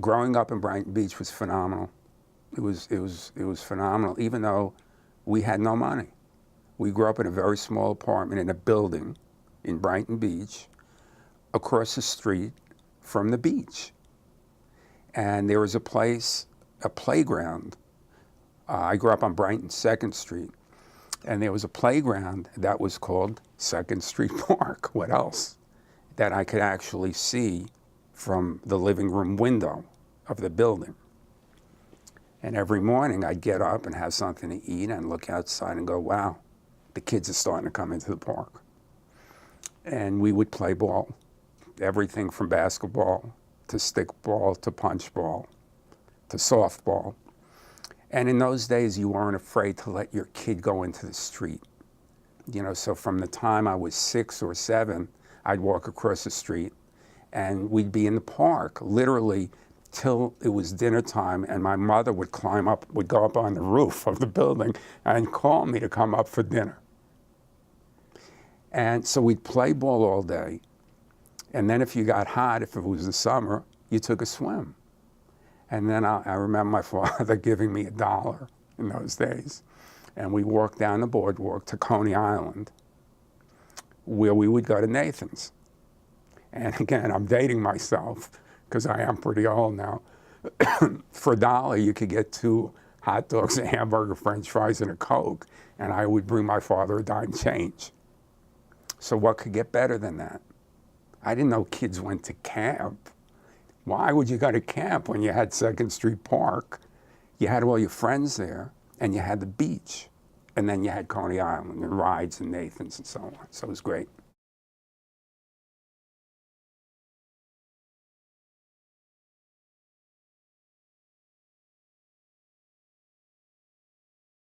growing up in Brighton Beach was phenomenal. It was phenomenal, even though we had no money. We grew up in a very small apartment in a building in Brighton Beach, across the street from the beach. And there was a place, a playground. I grew up on Brighton 2nd Street, and there was a playground that was called 2nd Street Park. What else? That I could actually see from the living room window of the building. And every morning I'd get up and have something to eat and look outside and go, wow, the kids are starting to come into the park. And we would play ball, everything from basketball to stickball to punchball to softball. And in those days, you weren't afraid to let your kid go into the street. You know, so from the time I was 6 or 7, I'd walk across the street and we'd be in the park, literally till it was dinner time, and my mother would go up on the roof of the building and call me to come up for dinner. And so we'd play ball all day. And then if you got hot, if it was the summer, you took a swim. And then I remember my father giving me $1 in those days. And we walked down the boardwalk to Coney Island, where we would go to Nathan's. And again, I'm dating myself because I am pretty old now. For $1, you could get 2 hot dogs, a hamburger, French fries, and a Coke. And I would bring my father a dime change. So what could get better than that? I didn't know kids went to camp. Why would you go to camp when you had 2nd Street Park? You had all your friends there, and you had the beach. And then you had Coney Island and rides and Nathan's and so on. So it was great.